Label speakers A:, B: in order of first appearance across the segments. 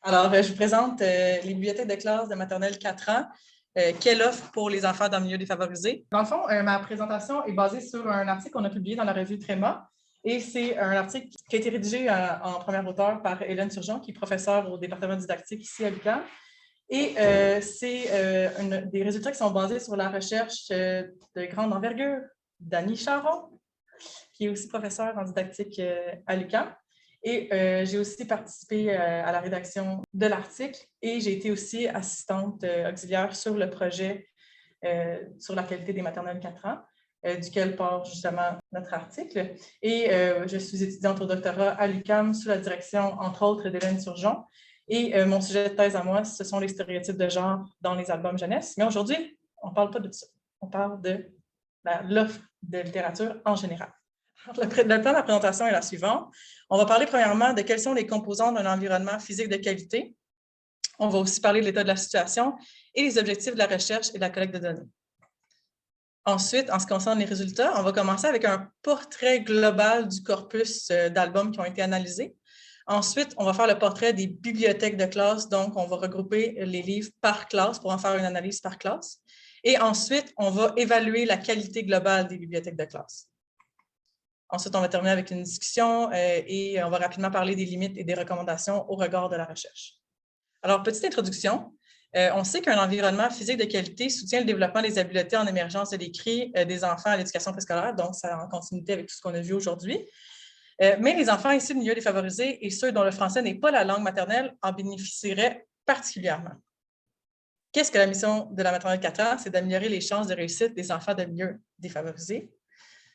A: Alors, je vous présente les bibliothèques de classe de maternelle 4 ans. Quelle offre pour les enfants dans le milieu défavorisé? Dans le fond, ma présentation est basée sur un article qu'on a publié dans la revue Tréma. Et c'est un article qui a été rédigé en première auteure par Hélène Turgeon, qui est professeure au département didactique ici à l'UQAM. Et c'est des résultats qui sont basés sur la recherche de grande envergure d'Annie Charon, qui est aussi professeure en didactique à l'UQAM. Et j'ai aussi participé à la rédaction de l'article et j'ai été aussi assistante auxiliaire sur le projet sur la qualité des maternelles 4 ans, duquel part justement notre article. Et je suis étudiante au doctorat à l'UQAM sous la direction, entre autres, d'Hélène Turgeon. Et mon sujet de thèse à moi, ce sont les stéréotypes de genre dans les albums jeunesse. Mais aujourd'hui, on ne parle pas de ça. On parle de l'offre de littérature en général. Le plan de la présentation est la suivante. On va parler premièrement de quelles sont les composantes d'un environnement physique de qualité. On va aussi parler de l'état de la situation et les objectifs de la recherche et de la collecte de données. Ensuite, en ce qui concerne les résultats, on va commencer avec un portrait global du corpus d'albums qui ont été analysés. Ensuite, on va faire le portrait des bibliothèques de classe, donc on va regrouper les livres par classe pour en faire une analyse par classe. Et ensuite, on va évaluer la qualité globale des bibliothèques de classe. Ensuite, on va terminer avec une discussion et on va rapidement parler des limites et des recommandations au regard de la recherche. Alors, petite introduction. On sait qu'un environnement physique de qualité soutient le développement des habiletés en émergence de l'écrit des enfants à l'éducation préscolaire, donc c'est en continuité avec tout ce qu'on a vu aujourd'hui. Mais les enfants issus de milieux défavorisés et ceux dont le français n'est pas la langue maternelle en bénéficieraient particulièrement. Qu'est-ce que la mission de la maternelle 4 ans? C'est d'améliorer les chances de réussite des enfants de milieux défavorisés.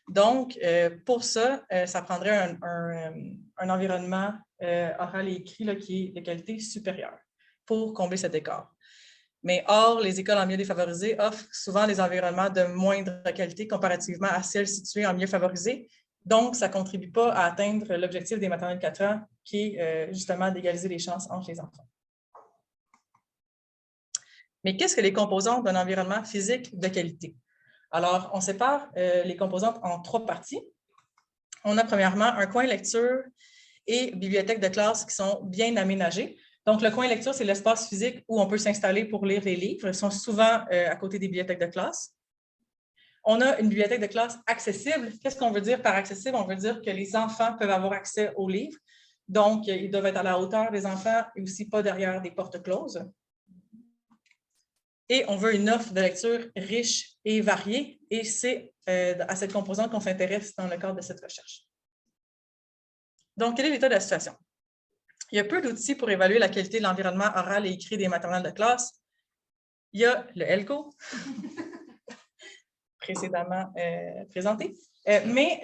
A: Donc, pour ça, ça prendrait un environnement oral et écrit là, qui est de qualité supérieure pour combler cet écart. Mais or, les écoles en milieu défavorisé offrent souvent des environnements de moindre qualité comparativement à celles situées en milieu favorisé. Donc, ça ne contribue pas à atteindre l'objectif des maternelles 4 ans, qui est justement d'égaliser les chances entre les enfants. Mais qu'est-ce que les composantes d'un environnement physique de qualité? Alors, on sépare les composantes en 3 parties. On a premièrement un coin lecture et bibliothèque de classe qui sont bien aménagés. Donc, le coin lecture, c'est l'espace physique où on peut s'installer pour lire les livres. Ils sont souvent à côté des bibliothèques de classe. On a une bibliothèque de classe accessible. Qu'est-ce qu'on veut dire par accessible? On veut dire que les enfants peuvent avoir accès aux livres. Donc, ils doivent être à la hauteur des enfants et aussi pas derrière des portes closes. Et on veut une offre de lecture riche et variée, et c'est à cette composante qu'on s'intéresse dans le cadre de cette recherche. Donc, quel est l'état de la situation? Il y a peu d'outils pour évaluer la qualité de l'environnement oral et écrit des maternelles de classe. Il y a le ELCO, précédemment présenté, mais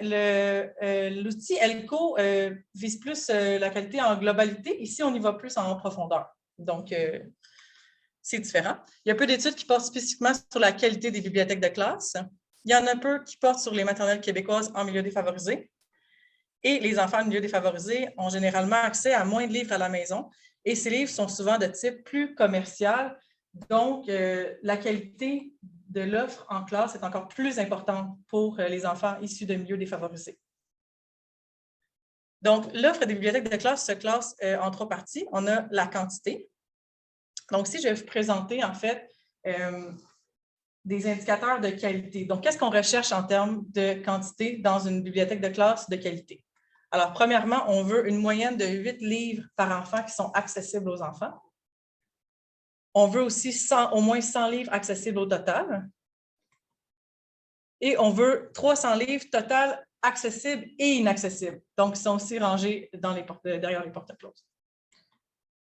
A: l'outil ELCO vise plus la qualité en globalité. Ici, on y va plus en profondeur. Donc, c'est différent. Il y a peu d'études qui portent spécifiquement sur la qualité des bibliothèques de classe. Il y en a peu qui portent sur les maternelles québécoises en milieu défavorisé. Et les enfants en milieu défavorisé ont généralement accès à moins de livres à la maison. Et ces livres sont souvent de type plus commercial. Donc, la qualité de l'offre en classe est encore plus importante pour les enfants issus de milieux défavorisés. Donc, l'offre des bibliothèques de classe se classe en 3 parties. On a la quantité. Donc, ici, je vais vous présenter, en fait, des indicateurs de qualité. Donc, qu'est-ce qu'on recherche en termes de quantité dans une bibliothèque de classe de qualité? Alors, premièrement, on veut une moyenne de 8 livres par enfant qui sont accessibles aux enfants. On veut aussi au moins 100 livres accessibles au total. Et on veut 300 livres total accessibles et inaccessibles. Donc, ils sont aussi rangés derrière les portes closes.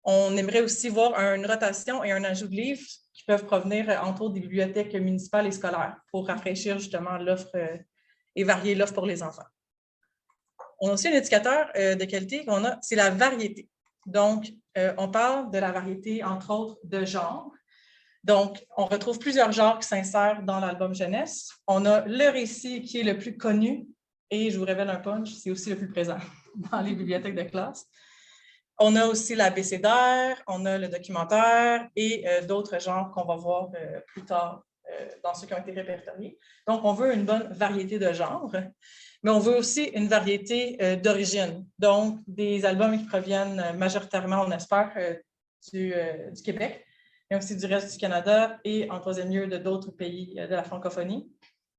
A: On aimerait aussi voir une rotation et un ajout de livres qui peuvent provenir, entre autres, des bibliothèques municipales et scolaires pour rafraîchir justement l'offre et varier l'offre pour les enfants. On a aussi un indicateur de qualité qu'on a, c'est la variété. Donc, on parle de la variété, entre autres, de genre. Donc, on retrouve plusieurs genres qui s'insèrent dans l'album jeunesse. On a le récit qui est le plus connu, et je vous révèle un punch, c'est aussi le plus présent dans les bibliothèques de classe. On a aussi l'abécédaire, on a le documentaire et d'autres genres qu'on va voir plus tard dans ceux qui ont été répertoriés. Donc, on veut une bonne variété de genres, mais on veut aussi une variété d'origine. Donc, des albums qui proviennent majoritairement, on espère, du Québec, mais aussi du reste du Canada et en troisième lieu de d'autres pays de la francophonie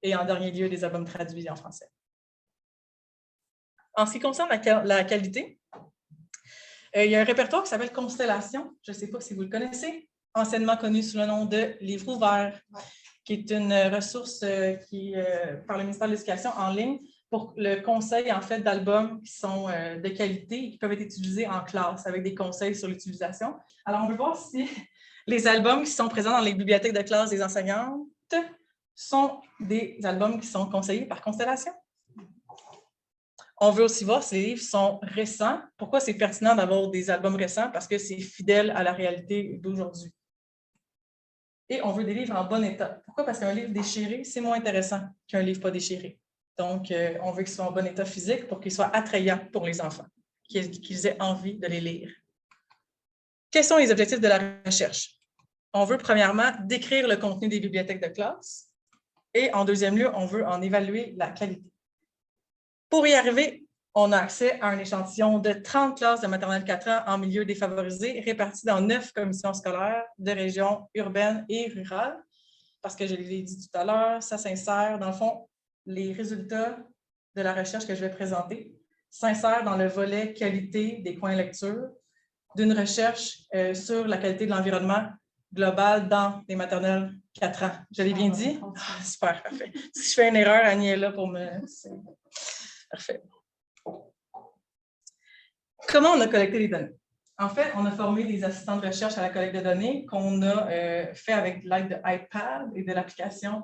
A: et en dernier lieu des albums traduits en français. En ce qui concerne la qualité, il y a un répertoire qui s'appelle Constellation, je ne sais pas si vous le connaissez, anciennement connu sous le nom de Livre ouvert, qui est une ressource par le ministère de l'Éducation en ligne pour le conseil en fait, d'albums qui sont de qualité et qui peuvent être utilisés en classe avec des conseils sur l'utilisation. Alors, on veut voir si les albums qui sont présents dans les bibliothèques de classe des enseignantes sont des albums qui sont conseillés par Constellation. On veut aussi voir si les livres sont récents. Pourquoi c'est pertinent d'avoir des albums récents? Parce que c'est fidèle à la réalité d'aujourd'hui. Et on veut des livres en bon état. Pourquoi? Parce qu'un livre déchiré, c'est moins intéressant qu'un livre pas déchiré. Donc, on veut qu'ils soient en bon état physique pour qu'ils soient attrayants pour les enfants, qu'ils aient envie de les lire. Quels sont les objectifs de la recherche? On veut, premièrement, décrire le contenu des bibliothèques de classe. Et en deuxième lieu, on veut en évaluer la qualité. Pour y arriver, on a accès à un échantillon de 30 classes de maternelle 4 ans en milieu défavorisé, réparties dans 9 commissions scolaires de régions urbaines et rurales. Parce que je l'ai dit tout à l'heure, ça s'insère, dans le fond, les résultats de la recherche que je vais présenter s'insèrent dans le volet qualité des coins lecture d'une recherche sur la qualité de l'environnement global dans les maternelles 4 ans. Je l'ai bien dit? Ah, super, parfait. Si je fais une erreur, Annie est là pour me... Parfait. Comment on a collecté les données? En fait, on a formé des assistants de recherche à la collecte de données qu'on a fait avec l'aide de iPad et de l'application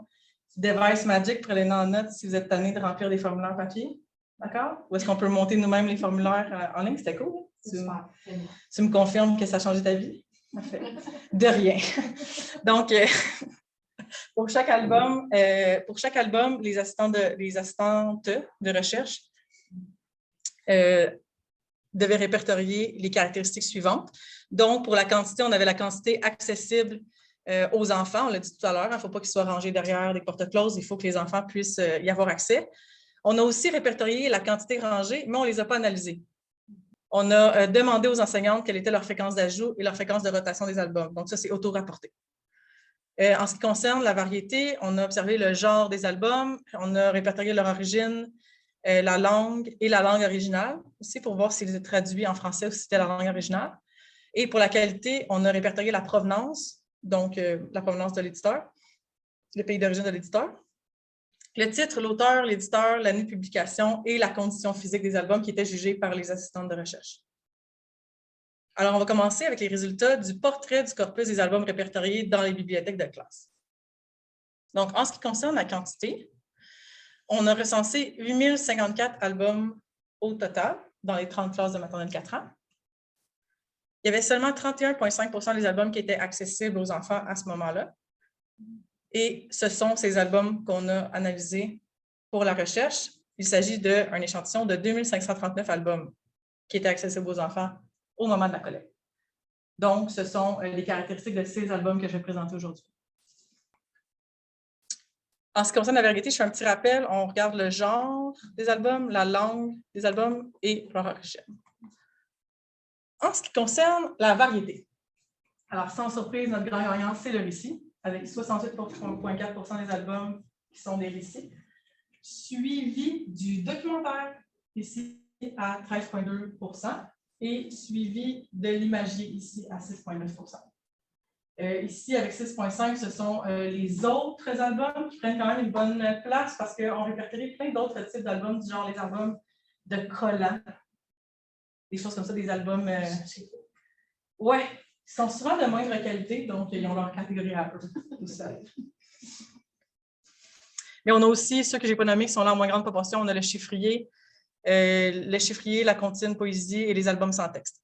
A: Device Magic. Prenez en note si vous êtes tanné de remplir des formulaires papier. D'accord? Ou est-ce qu'on peut monter nous-mêmes les formulaires en ligne? C'était cool. Tu me confirmes que ça a changé ta vie? Parfait. De rien. Donc, pour chaque album, les assistantes de recherche devaient répertorier les caractéristiques suivantes. Donc, pour la quantité, on avait la quantité accessible aux enfants. On l'a dit tout à l'heure, il ne faut pas qu'ils soient rangés derrière des portes closes. Il faut que les enfants puissent y avoir accès. On a aussi répertorié la quantité rangée, mais on ne les a pas analysées. On a demandé aux enseignantes quelle était leur fréquence d'ajout et leur fréquence de rotation des albums. Donc, ça, c'est auto-rapporté. En ce qui concerne la variété, on a observé le genre des albums, on a répertorié leur origine, la langue et la langue originale, aussi pour voir s'ils étaient traduits en français ou si c'était la langue originale. Et pour la qualité, on a répertorié la provenance, donc la provenance de l'éditeur, le pays d'origine de l'éditeur, le titre, l'auteur, l'éditeur, l'année de publication et la condition physique des albums qui étaient jugés par les assistantes de recherche. Alors, on va commencer avec les résultats du portrait du corpus des albums répertoriés dans les bibliothèques de classe. Donc, en ce qui concerne la quantité, on a recensé 8054 albums au total dans les 30 classes de maternelle 4 ans. Il y avait seulement 31,5% des albums qui étaient accessibles aux enfants à ce moment-là. Et ce sont ces albums qu'on a analysés pour la recherche. Il s'agit d'un échantillon de 2539 albums qui étaient accessibles aux enfants au moment de la collecte. Donc, ce sont les caractéristiques de ces albums que je vais présenter aujourd'hui. En ce qui concerne la variété, je fais un petit rappel. On regarde le genre des albums, la langue des albums et leur origine. En ce qui concerne la variété, alors sans surprise, notre grand gagnant, c'est le récit, avec 68,4% des albums qui sont des récits, suivi du documentaire, ici à 13,2%, et suivi de l'imagier, ici à 6,9%. Ici, avec 6,5%, ce sont les autres albums qui prennent quand même une bonne place parce qu'on répertorie plein d'autres types d'albums, du genre les albums de collants, des choses comme ça, des albums... ouais, ils sont souvent de moindre qualité, donc ils ont leur catégorie à eux. Mais on a aussi ceux que je n'ai pas nommés qui sont là en moins grande proportion. On a le chiffrier, la comptine poésie et les albums sans texte.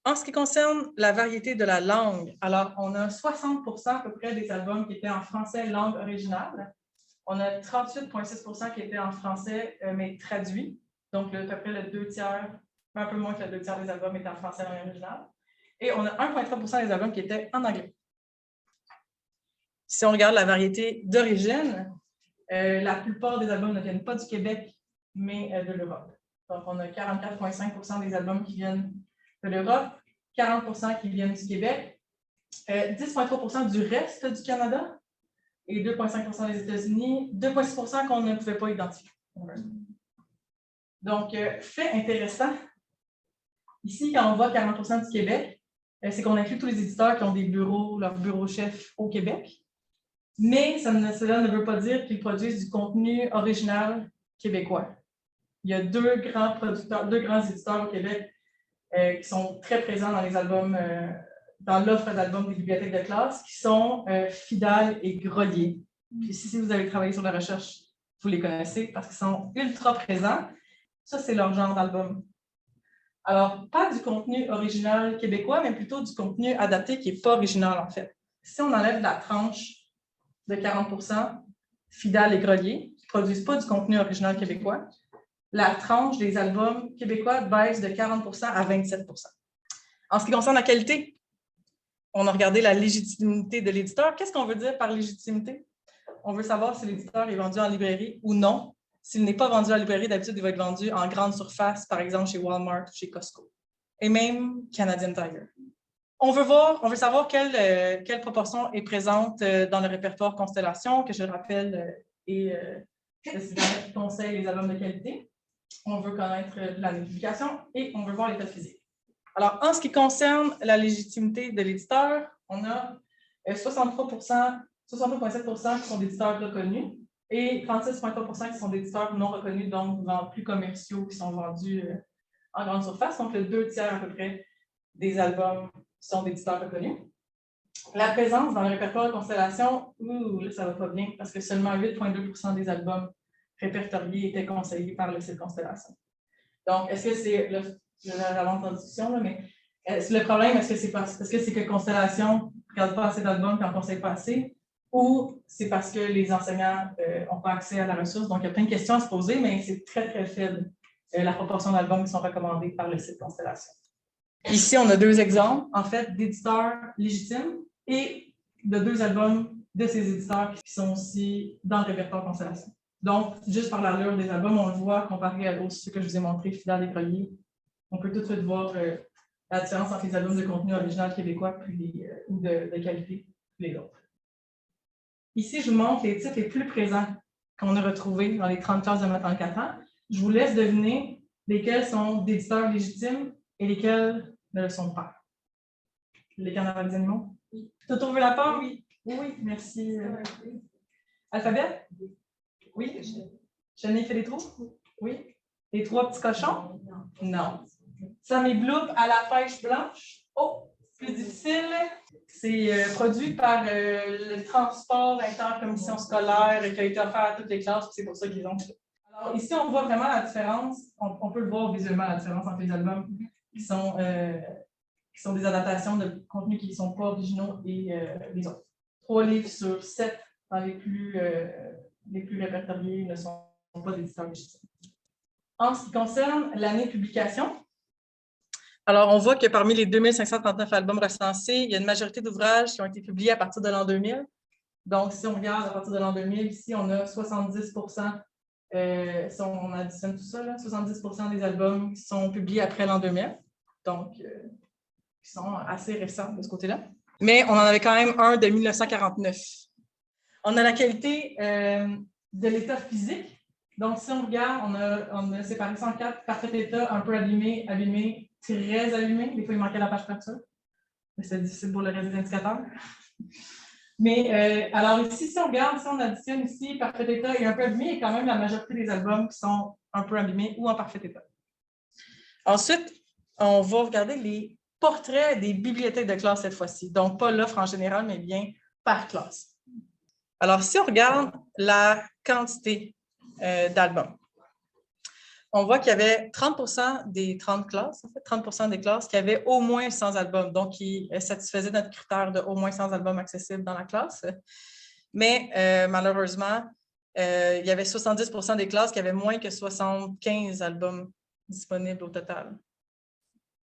A: En ce qui concerne la variété de la langue, alors on a 60% à peu près des albums qui étaient en français langue originale. On a 38,6% qui étaient en français, mais traduits. Donc, à peu près le 2/3, un peu moins que le 2/3 des albums étaient en français langue originale. Et on a 1,3% des albums qui étaient en anglais. Si on regarde la variété d'origine, la plupart des albums ne viennent pas du Québec, mais de l'Europe. Donc, on a 44,5% des albums qui viennent de l'Europe, 40 qui viennent du Québec, 10,3 du reste du Canada et 2,5 des États-Unis, 2,6 qu'on ne pouvait pas identifier. Donc, fait intéressant, ici, quand on voit 40 du Québec, c'est qu'on inclut tous les éditeurs qui ont des bureaux, leur bureau-chef au Québec, mais cela ne veut pas dire qu'ils produisent du contenu original québécois. Il y a deux grands éditeurs au Québec qui sont très présents dans les albums, dans l'offre d'albums des bibliothèques de classe, qui sont Fidal et Grelier. Puis si vous avez travaillé sur la recherche, vous les connaissez parce qu'ils sont ultra présents. Ça, c'est leur genre d'album. Alors, pas du contenu original québécois, mais plutôt du contenu adapté qui n'est pas original, en fait. Si on enlève la tranche de 40 Fidal et Grelier, qui ne produisent pas du contenu original québécois, la tranche des albums québécois baisse de 40 à 27 En ce qui concerne la qualité, on a regardé la légitimité de l'éditeur. Qu'est-ce qu'on veut dire par légitimité? On veut savoir si l'éditeur est vendu en librairie ou non. S'il n'est pas vendu en librairie, d'habitude, il va être vendu en grande surface, par exemple chez Walmart, chez Costco, et même Canadian Tire. On veut savoir quelle proportion est présente dans le répertoire Constellation, que je le rappelle est le site qui conseille les albums de qualité. On veut connaître l'année de publication et on veut voir l'état physique. Alors, en ce qui concerne la légitimité de l'éditeur, on a 63,7 qui sont d'éditeurs reconnus et 36,3 qui sont d'éditeurs non reconnus, donc plus commerciaux, qui sont vendus en grande surface. Donc, le 2 tiers à peu près des albums sont d'éditeurs reconnus. La présence dans le répertoire de Constellation, là, ça ne va pas bien parce que seulement 8,2 des albums répertoriés étaient conseillés par le site Constellation. Donc, est-ce que c'est la vente en discussion, mais le problème, est-ce que c'est que Constellation ne regarde pas assez d'albums et n'en conseille pas assez, ou c'est parce que les enseignants n'ont pas accès à la ressource? Donc, il y a plein de questions à se poser, mais c'est très, très faible la proportion d'albums qui sont recommandés par le site Constellation. Ici, on a deux exemples, en fait, d'éditeurs légitimes et de deux albums de ces éditeurs qui sont aussi dans le répertoire Constellation. Donc, juste par l'allure des albums, on le voit comparé à ceux que je vous ai montrés, Fidal et Grelier. On peut tout de suite voir la différence entre les albums de contenu original québécois ou de qualité et les autres. Ici, je vous montre les titres les plus présents qu'on a retrouvés dans les 30 classes de maternelle 4 ans. Je vous laisse deviner lesquels sont d'éditeurs légitimes et lesquels ne le sont pas. Les canards des animaux? Oui. Tu as trouvé la part? Oui. Oui, merci. Alphabet? Oui. Chenille fait des trous? Oui. Les trois petits cochons? Non. Sammy Bloop à la pêche blanche? Oh, plus difficile. C'est produit par le transport intercommission scolaire qui a été offert à toutes les classes, c'est pour ça qu'ils ont. Alors, ici, on voit vraiment la différence. On peut le voir visuellement, la différence entre les albums qui sont des adaptations de contenus qui ne sont pas originaux et les autres. 3 livres sur 7 dans les plus répertoriés ne sont pas d'éditeurs légitimes. En ce qui concerne l'année de publication, alors on voit que parmi les 2539 albums recensés, il y a une majorité d'ouvrages qui ont été publiés à partir de l'an 2000. Donc, si on regarde à partir de l'an 2000, ici, on a 70%, si on additionne tout ça, là, 70% des albums qui sont publiés après l'an 2000. Donc, qui sont assez récents de ce côté-là. Mais on en avait quand même un de 1949. On a la qualité de l'état physique. Donc, si on regarde, on a séparé ça en 4, parfait état, un peu abîmé, abîmé, très abîmé. Des fois, il manquait la page couverture. Mais c'est difficile pour le reste des indicateurs. Mais alors ici, si on regarde, si on additionne ici parfait état et un peu abîmé, il y a quand même la majorité des albums qui sont un peu abîmés ou en parfait état. Ensuite, on va regarder les portraits des bibliothèques de classe cette fois-ci. Donc, pas l'offre en général, mais bien par classe. Alors, si on regarde la quantité d'albums, on voit qu'il y avait 30% des 30 classes, en fait, 30% des classes qui avaient au moins 100 albums, donc qui satisfaisaient notre critère de au moins 100 albums accessibles dans la classe. Mais malheureusement, il y avait 70% des classes qui avaient moins que 75 albums disponibles au total.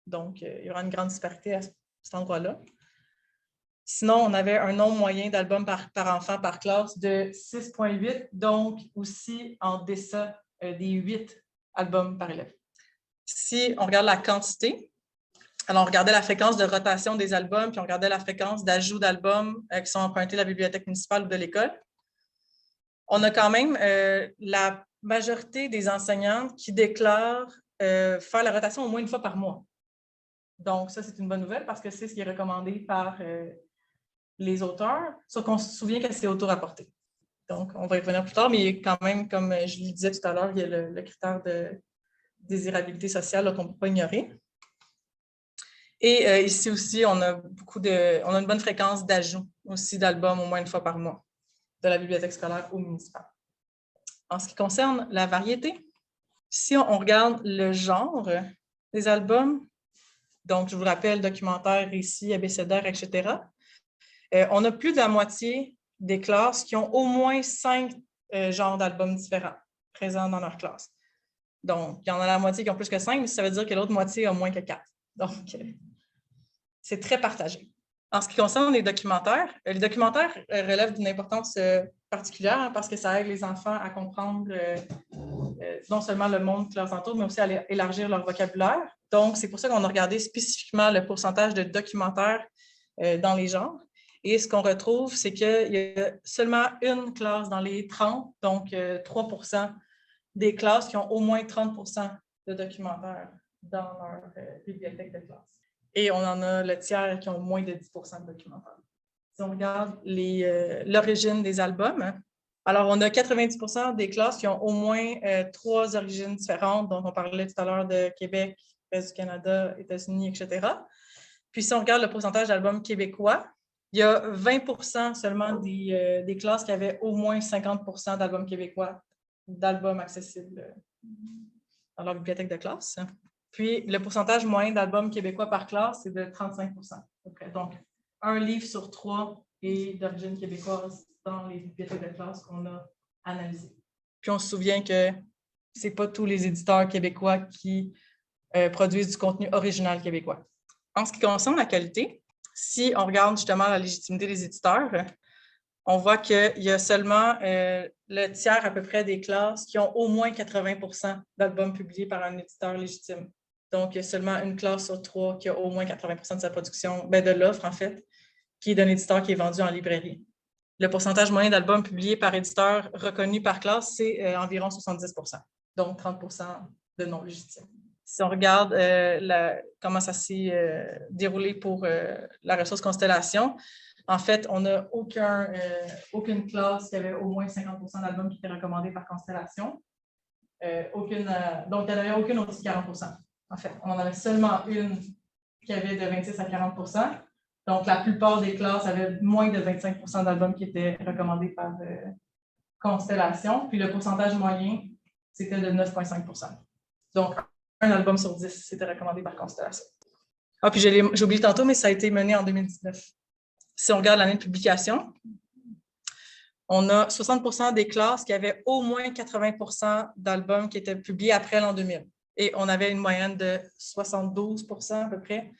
A: Donc, il y aura une grande disparité à cet endroit-là. Sinon, on avait un nombre moyen d'albums par enfant par classe de 6,8, donc aussi en deçà des 8 albums par élève. Si on regarde la quantité, Alors, on regardait la fréquence de rotation des albums, puis on regardait la fréquence d'ajout d'albums qui sont empruntés de la bibliothèque municipale ou de l'école. On a quand même la majorité des enseignantes qui déclarent faire la rotation au moins une fois par mois. Donc, ça, c'est une bonne nouvelle parce que c'est ce qui est recommandé par les auteurs, sauf qu'on se souvient que c'est auto-rapporté. Donc, on va y revenir plus tard, mais quand même, comme je le disais tout à l'heure, il y a le critère de désirabilité sociale qu'on ne peut pas ignorer. Et ici aussi, on a une bonne fréquence d'ajout aussi d'albums au moins une fois par mois de la bibliothèque scolaire ou municipale. En ce qui concerne la variété, si on regarde le genre des albums, donc je vous rappelle documentaire, récit, abécédaire, etc., on a plus de la moitié des classes qui ont au moins 5 genres d'albums différents présents dans leur classe. Donc, il y en a la moitié qui ont plus que 5, mais ça veut dire que l'autre moitié a moins que 4. Donc, c'est très partagé. En ce qui concerne les documentaires relèvent d'une importance particulière parce que ça aide les enfants à comprendre non seulement le monde qui leur entoure, mais aussi à élargir leur vocabulaire. Donc, c'est pour ça qu'on a regardé spécifiquement le pourcentage de documentaires dans les genres. Et ce qu'on retrouve, c'est qu'il y a seulement une classe dans les 30, donc 3 % des classes qui ont au moins 30 % de documentaires dans leur bibliothèque de classe. Et on en a le tiers qui ont moins de 10 % de documentaires. Si on regarde l'origine des albums, alors on a 90 % des classes qui ont au moins 3 origines différentes. Donc, on parlait tout à l'heure de Québec, reste du Canada, États-Unis, etc. Puis, si on regarde le pourcentage d'albums québécois, il y a 20 % seulement des classes qui avaient au moins 50 % d'albums québécois, d'albums accessibles dans leur bibliothèque de classe. Puis, le pourcentage moyen d'albums québécois par classe, c'est de 35 %. Donc, un livre sur 3 est d'origine québécoise dans les bibliothèques de classe qu'on a analysées. Puis, on se souvient que ce n'est pas tous les éditeurs québécois qui produisent du contenu original québécois. En ce qui concerne la qualité, si on regarde justement la légitimité des éditeurs, on voit qu'il y a seulement le tiers à peu près des classes qui ont au moins 80 % d'albums publiés par un éditeur légitime. Donc, il y a seulement une classe sur 3 qui a au moins 80 % de sa production, de l'offre en fait, qui est d'un éditeur qui est vendu en librairie. Le pourcentage moyen d'albums publiés par éditeur reconnu par classe, c'est environ 70 %, donc 30 % de non légitimes. Si on regarde comment ça s'est déroulé pour la ressource Constellation, en fait, on n'a aucune classe qui avait au moins 50 % d'albums qui étaient recommandés par Constellation. Donc, il n'y en avait aucune au-dessus de 40 %. En fait, on en avait seulement une qui avait de 26 à 40 %. Donc, la plupart des classes avaient moins de 25 % d'albums qui étaient recommandés par Constellation. Puis, le pourcentage moyen, c'était de 9,5 %. Donc, un album sur 10, c'était recommandé par Constellation. Ah, puis j'ai oublié tantôt, mais ça a été mené en 2019. Si on regarde l'année de publication, on a 60 % des classes qui avaient au moins 80 % d'albums qui étaient publiés après l'an 2000. Et on avait une moyenne de 72 % à peu près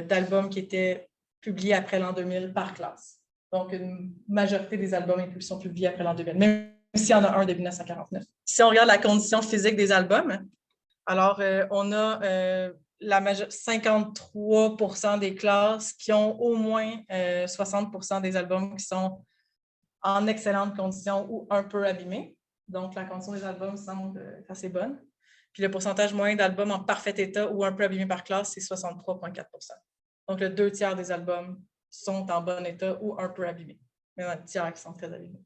A: d'albums qui étaient publiés après l'an 2000 par classe. Donc, une majorité des albums sont publiés après l'an 2000, même s'il y en a un de 1949. Si on regarde la condition physique des albums, alors on a 53 % des classes qui ont au moins 60 % des albums qui sont en excellentes conditions ou un peu abîmés. Donc, la condition des albums semble assez bonne. Puis, le pourcentage moyen d'albums en parfait état ou un peu abîmés par classe, c'est 63,4 %. Donc, le 2 tiers des albums sont en bon état ou un peu abîmés. Mais il y en a un tiers qui sont très abîmés.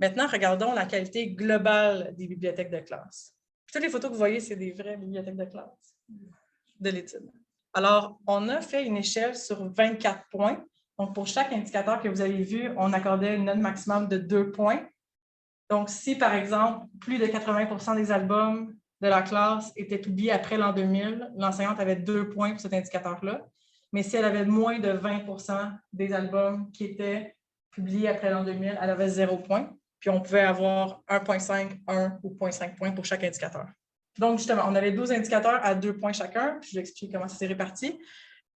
A: Maintenant, regardons la qualité globale des bibliothèques de classe. Puis, toutes les photos que vous voyez, c'est des vraies bibliothèques de classe de l'étude. Alors, on a fait une échelle sur 24 points. Donc, pour chaque indicateur que vous avez vu, on accordait une note maximum de 2 points. Donc, si, par exemple, plus de 80 % des albums de la classe étaient publiés après l'an 2000, l'enseignante avait 2 points pour cet indicateur-là. Mais si elle avait moins de 20 % des albums qui étaient publiés après l'an 2000, elle avait 0 point. Puis, on pouvait avoir 1,5, 1 ou 0,5 points pour chaque indicateur. Donc, justement, on avait 12 indicateurs à 2 points chacun. Puis, je vais expliquer comment ça s'est réparti.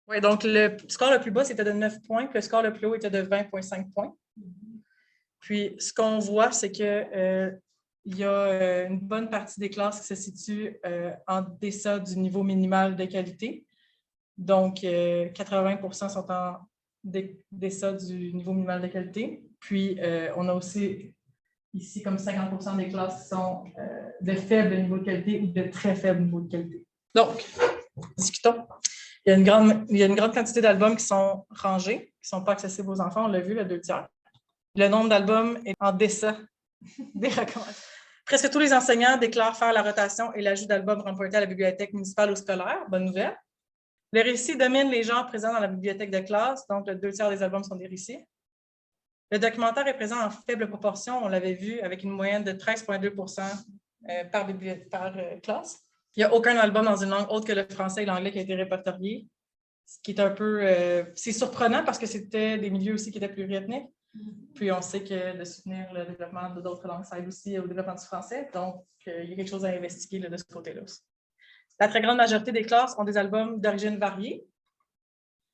A: Oui, donc le score le plus bas, c'était de 9 points, puis le score le plus haut était de 20,5 points. Puis, ce qu'on voit, c'est qu'il y a une bonne partie des classes qui se situent en deçà du niveau minimal de qualité. Donc, 80% sont en deçà du niveau minimal de qualité. Puis, on a aussi ici comme 50% des classes qui sont de faible niveau de qualité ou de très faible niveau de qualité. Donc, discutons. Il y a une grande quantité d'albums qui sont rangés, qui ne sont pas accessibles aux enfants. On l'a vu, le 2/3. Le nombre d'albums est en deçà des recommandations. Presque tous les enseignants déclarent faire la rotation et l'ajout d'albums remportés à la bibliothèque municipale ou scolaire. Bonne nouvelle. Le récit domine les genres présents dans la bibliothèque de classe, donc le 2/3 des albums sont des récits. Le documentaire est présent en faible proportion, on l'avait vu, avec une moyenne de 13,2% par classe. Il n'y a aucun album dans une langue autre que le français et l'anglais qui a été répertorié, ce qui est un peu... c'est surprenant parce que c'était des milieux aussi qui étaient pluriethniques. Puis on sait que de soutenir le développement d'autres langues, ça aide aussi au développement du français. Donc, il y a quelque chose à investiguer là, de ce côté-là aussi. La très grande majorité des classes ont des albums d'origine variée.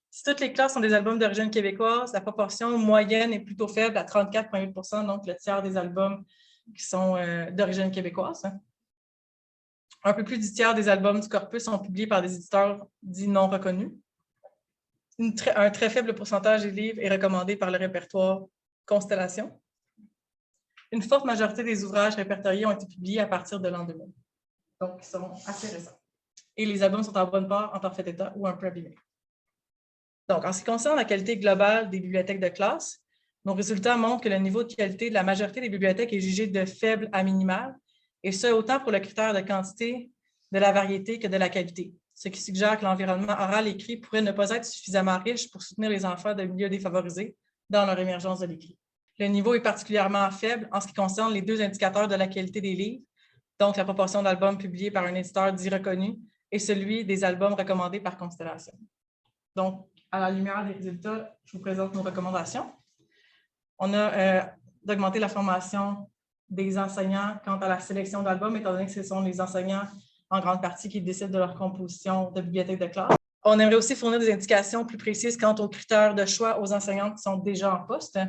A: Si toutes les classes ont des albums d'origine québécoise, la proportion moyenne est plutôt faible à 34,8%, donc le tiers des albums qui sont d'origine québécoise. Un peu plus du tiers des albums du corpus sont publiés par des éditeurs dits non reconnus. Un très faible pourcentage des livres est recommandé par le répertoire Constellation. Une forte majorité des ouvrages répertoriés ont été publiés à partir de l'an 2000. Donc, ils sont assez récents. Et les albums sont en bonne part en parfait état ou un peu abîmés. Donc, en ce qui concerne la qualité globale des bibliothèques de classe, nos résultats montrent que le niveau de qualité de la majorité des bibliothèques est jugé de faible à minimal, et ce, autant pour le critère de quantité, de la variété que de la qualité, ce qui suggère que l'environnement oral écrit pourrait ne pas être suffisamment riche pour soutenir les enfants de milieux défavorisés dans leur émergence de l'écrit. Le niveau est particulièrement faible en ce qui concerne les deux indicateurs de la qualité des livres, donc la proportion d'albums publiés par un éditeur dit reconnu et celui des albums recommandés par Constellation. Donc, à la lumière des résultats, je vous présente nos recommandations. On a d'augmenter la formation des enseignants quant à la sélection d'albums, étant donné que ce sont les enseignants en grande partie qui décident de leur composition de bibliothèque de classe. On aimerait aussi fournir des indications plus précises quant aux critères de choix aux enseignants qui sont déjà en poste.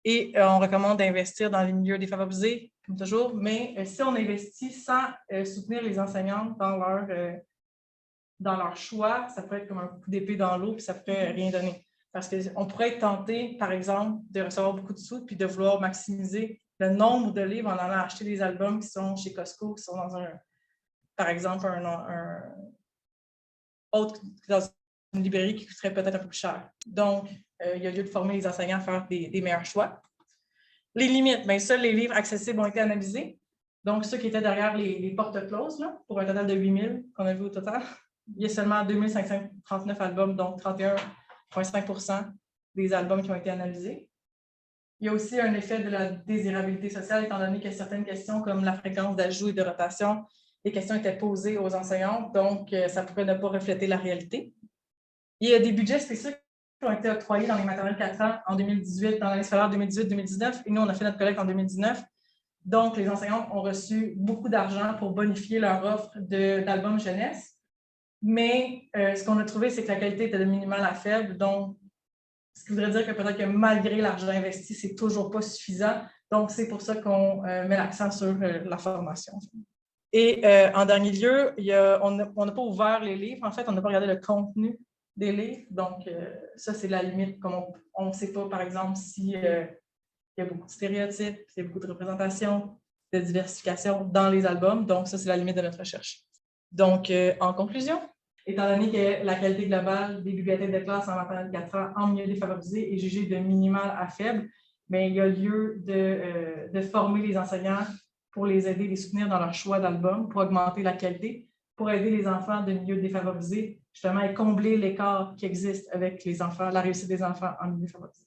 A: Et on recommande d'investir dans les milieux défavorisés, comme toujours, mais si on investit sans soutenir les enseignantes dans leur choix, ça peut être comme un coup d'épée dans l'eau, puis ça ne pourrait rien donner. Parce qu'on pourrait être tenté, par exemple, de recevoir beaucoup de sous, puis de vouloir maximiser le nombre de livres en allant acheter des albums qui sont chez Costco, qui sont dans par exemple, dans une librairie qui coûterait peut-être un peu plus cher. Donc, il y a lieu de former les enseignants à faire des meilleurs choix. Les limites, bien, seuls les livres accessibles ont été analysés. Donc, ceux qui étaient derrière les portes closes, là, pour un total de 8 000 qu'on a vu au total. Il y a seulement 2 539 albums, donc 31,5% des albums qui ont été analysés. Il y a aussi un effet de la désirabilité sociale, étant donné que certaines questions, comme la fréquence d'ajout et de rotation, les questions étaient posées aux enseignants, donc ça pourrait ne pas refléter la réalité. Il y a des budgets spécifiques qui ont été octroyés dans les maternelles 4 ans en 2018, dans l'année scolaire 2018-2019, et nous, on a fait notre collecte en 2019. Donc, les enseignants ont reçu beaucoup d'argent pour bonifier leur offre d'albums jeunesse. Mais ce qu'on a trouvé, c'est que la qualité était de minimal à faible. Donc, ce qui voudrait dire que peut-être que malgré l'argent investi, ce n'est toujours pas suffisant. Donc, c'est pour ça qu'on met l'accent sur la formation. Et en dernier lieu, on n'a pas ouvert les livres. En fait, on n'a pas regardé le contenu des livres. Donc, ça, c'est la limite. Comme on ne sait pas, par exemple, s'il y a beaucoup de stéréotypes, s'il y a beaucoup de représentations, de diversification dans les albums. Donc, ça, c'est la limite de notre recherche. Donc, en conclusion, étant donné que la qualité globale des bibliothèques de classe en maternelle 4 ans en milieu défavorisé est jugée de minimal à faible, mais il y a lieu de former les enseignants pour les aider, les soutenir dans leur choix d'albums, pour augmenter la qualité, pour aider les enfants de milieux défavorisés, justement, et combler l'écart qui existe avec les enfants, la réussite des enfants en milieu défavorisé.